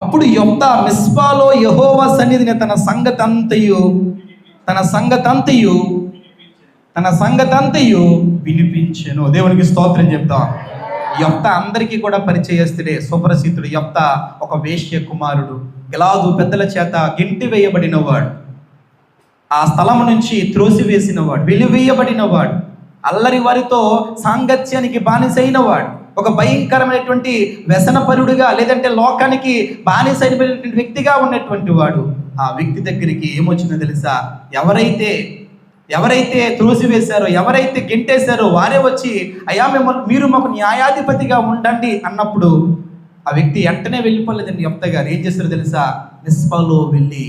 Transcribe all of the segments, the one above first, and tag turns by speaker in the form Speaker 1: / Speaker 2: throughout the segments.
Speaker 1: అప్పుడు యొప్తా మిస్పాలో యెహోవా సన్నిధిని తన సంగతంతయు వినిపించెను. దేవునికి స్తోత్రం చెప్తాం. యొప్తా అందరికీ కూడా పరిచయస్తుడే, సుప్రసిద్ధుడు. యొప్తా ఒక వేశ్య కుమారుడు, గిలాదు పెద్దల చేత గింటి వేయబడినవాడు, ఆ స్థలం నుంచి త్రోసివేసినవాడు, వెలివేయబడినవాడు, అల్లరి వారితో సాంగత్యానికి బానిసైనవాడు, ఒక భయంకరమైనటువంటి వ్యసనపరుడుగా లేదంటే లోకానికి బానిసైనటువంటి వ్యక్తిగా ఉన్నటువంటి వాడు. ఆ వ్యక్తి దగ్గరికి ఏమొచ్చిందో తెలుసా? ఎవరైతే త్రోసివేశారో, ఎవరైతే గెంటేశారో వారే వచ్చి, అయ్యా మీరు మాకు న్యాయాధిపతిగా ఉండండి అన్నప్పుడు ఆ వ్యక్తి వెంటనే వెళ్ళిపోలేదండి. యొప్తా గారు ఏం చేశారో తెలుసా? మిస్పాలో వెళ్ళి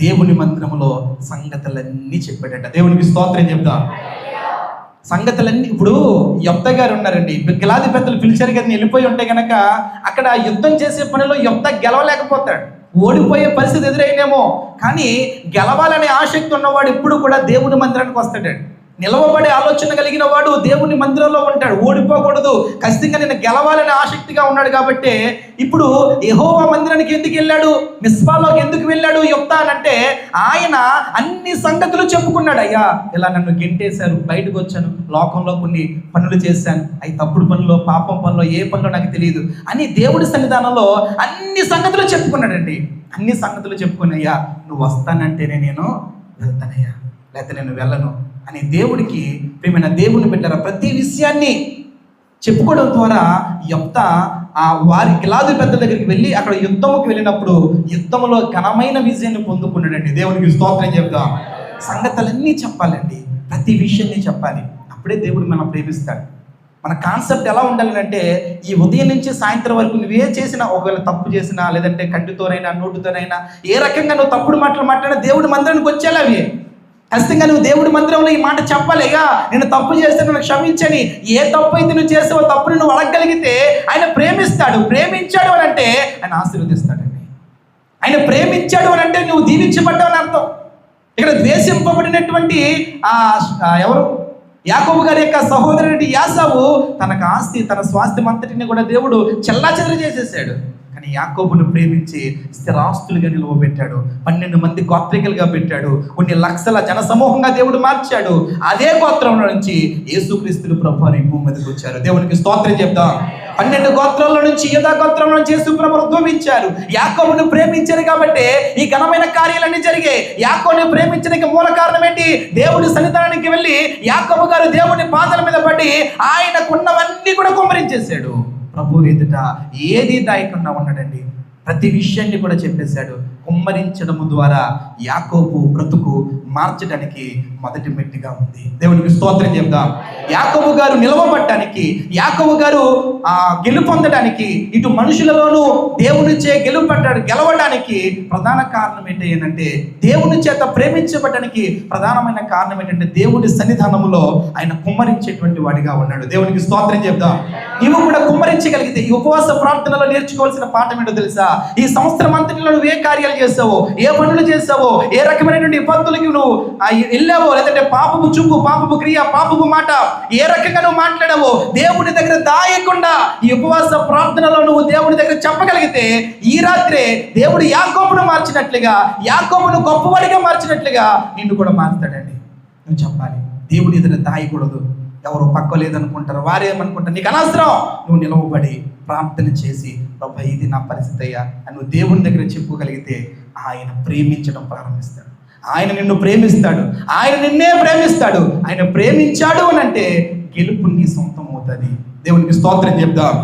Speaker 1: దేవుని మందిరంలో సంగతులన్నీ చెప్పాడట. దేవునికి స్తోత్రం చెప్తా. సంగతులన్నీ. ఇప్పుడు యొప్తా గారు ఉన్నారండి, గిలాదు పెద్దలు పిలిచారు కదా, వెళ్ళిపోయి ఉంటే కనుక అక్కడ యుద్ధం చేసే పనిలో యొప్తా గెలవలేకపోతాడు, ఓడిపోయే పరిస్థితి ఎదురైనేమో. కానీ గెలవాలనే ఆసక్తి ఉన్నవాడు ఎప్పుడు కూడా దేవుని మందిరానికి వస్తాడండి. నిలవబడే ఆలోచన కలిగిన వాడు దేవుని మందిరంలో ఉంటాడు. ఓడిపోకూడదు, ఖచ్చితంగా నేను గెలవాలనే ఆసక్తిగా ఉన్నాడు. కాబట్టి ఇప్పుడు యెహోవా మందిరానికి ఎందుకు వెళ్ళాడు, మిస్పాలోకి ఎందుకు వెళ్ళాడు యొప్తా అంటే, ఆయన అన్ని సంగతులు చెప్పుకున్నాడు. అయ్యా ఇలా నన్ను గెంటేశారు, బయటకు వచ్చాను, లోకంలో కొన్ని పనులు చేశాను, అవి తప్పుడు పనులు, పాపం పనులు, ఏ పనులు నాకు తెలియదు అని దేవుడి సన్నిధానంలో అన్ని సంగతులు చెప్పుకున్నాడండి. అన్ని సంగతులు చెప్పుకుని, అయ్యా నువ్వు వస్తానంటేనే నేను వెళ్తానయ్యా, లేకపోతే నేను వెళ్ళను అని దేవుడికి, ప్రియమైన దేవుని బిడ్డరా, ప్రతి విషయాన్ని చెప్పుకోవడం ద్వారా యొప్తా వారి గిలాదు పెద్దల దగ్గరికి వెళ్ళి అక్కడ యుద్ధముకి వెళ్ళినప్పుడు యుద్ధంలో ఘనమైన విజయాన్ని పొందుకున్నాడండి. దేవునికి స్తోత్రం చెప్తాం. సంగతులన్నీ చెప్పాలండి, ప్రతి విషయాన్ని చెప్పాలి. అప్పుడే దేవుడు మనం ప్రేమిస్తాడు. మన కాన్సెప్ట్ ఎలా ఉండాలంటే, ఈ ఉదయం నుంచి సాయంత్రం వరకు నువ్వే చేసినా, ఒకవేళ తప్పు చేసినా, లేదంటే కంటితోనైనా నోటితోనైనా ఏ రకంగా నువ్వు తప్పుడు మాటలు మాట్లాడినా దేవుడి మందిరానికి వచ్చేలా అవి ఖచ్చితంగా నువ్వు దేవుడి మందిరంలో ఈ మాట చెప్పాలిగా, నేను తప్పు చేస్తే నన్ను క్షమించని. ఏ తప్పు అయితే నువ్వు చేసావో తప్పుని నువ్వు అడగగలిగితే ఆయన ప్రేమిస్తాడు. ప్రేమించాడు అని అంటే ఆయన ఆశీర్వదిస్తాడండి. ఆయన ప్రేమించాడు అని అంటే నువ్వు దీవించబడ్డావు అని అర్థం. ఇక్కడ ద్వేషింపబడినటువంటి ఎవరు, యాకోబు గారి యొక్క సహోదరుడి యాసావు తనకు ఆస్తి, తన స్వాస్థ్యం అంతటిని కూడా దేవుడు చెల్లాచెదరు చేసేసాడు. కానీ యాకోబును ప్రేమించి స్థిరాస్తులుగా నిలవబెట్టాడు, 12 మంది గోత్రికలుగా పెట్టాడు, కొన్ని లక్షల జన సమూహంగా దేవుడు మార్చాడు. అదే గోత్రంలో నుంచి యేసుక్రీస్తు ప్రభువారు ఈ భూమి మీదకి వచ్చారు. దేవునికి స్తోత్రం చెప్తాం. 12 గోత్రాల నుంచి యూదా గోత్రంలో నుంచి యేసు ప్రభువు ఉద్భవించారు. యాకోబును ప్రేమించారు కాబట్టి ఈ ఘనమైన కార్యాలన్నీ జరిగాయి. యాకోబును ప్రేమించడానికి మూల కారణం ఏంటి? దేవుడి సన్నిధానానికి వెళ్ళి యాకోబు గారు దేవుని పాదాల మీద పడి ఆయనకున్నవన్నీ కూడా కుమ్మరించేశాడు. ప్రభు ఎదుట ఏది దాయకుండా ఉన్నాడండి. ప్రతి విషయాన్ని కూడా చెప్పేశాడు. కుమ్మరించడము ద్వారా యాకోబు బ్రతుకు మార్చడానికి మొదటి మెట్టిగా ఉంది. దేవునికి స్తోత్రం చెప్దాం. యాకోబు గారు నిలవబడటానికి, యాకోబు గారు గెలుపొందడానికి, ఇటు మనుషులలోనూ దేవునిచే గెలవడానికి ప్రధాన కారణం ఏంటంటే, దేవుని చేత ప్రేమించబడడానికి ప్రధానమైన కారణం ఏంటంటే, దేవుడి సన్నిధానంలో ఆయన కుమ్మరించేటువంటి వాడిగా ఉన్నాడు. దేవునికి స్తోత్రం చెప్దాం. నీవు కూడా కుమ్మరించగలిగితే, ఈ ఉపవాస ప్రార్థనలో నేర్చుకోవాల్సిన పాఠం ఏంటో తెలుసా? ఈ సంవత్సరం అంతటిలో నువ్వు ఏ కార్యాలు చేసావో, ఏ పనులు చేసావో, ఏ రకమైనటువంటి ఇబ్బందులకి నువ్వు వెళ్ళావో, లేదంటే పాపపు చూపు, పాపపు క్రియ, పాపపు మాట ఏ రకంగా నువ్వు మాట్లాడావో దేవుని దగ్గర దాయకుండా ఈ ఉపవాస ప్రార్థనలో నువ్వు దేవుని దగ్గర చెప్పగలిగితే, ఈ రాత్రే దేవుడు యాకోబును మార్చినట్లుగా, యాకోబును గొప్పవాడిగా మార్చినట్లుగా నిన్ను కూడా మార్చుతాడండి. నువ్వు చెప్పాలి. దేవుడి దగ్గర దాయకూడదు. ఎవరు పక్క లేదనుకుంటారు, వారేమనుకుంటారు, నీకు అనవసరం. నువ్వు నిలవబడి ప్రార్థన చేసి, ప్రభు ఇది నా పరిస్థితి అయ్యా అని నువ్వు దేవుని దగ్గర చెప్పుకోగలిగితే ఆయన ప్రేమించడం ప్రారంభిస్తాడు. ఆయన నిన్ను ప్రేమిస్తాడు, ఆయన నిన్నే ప్రేమిస్తాడు. ఆయన ప్రేమించాడు అని అంటే గెలుపు నీ సొంతం అవుతుంది. దేవునికి స్తోత్రం చెప్దాం.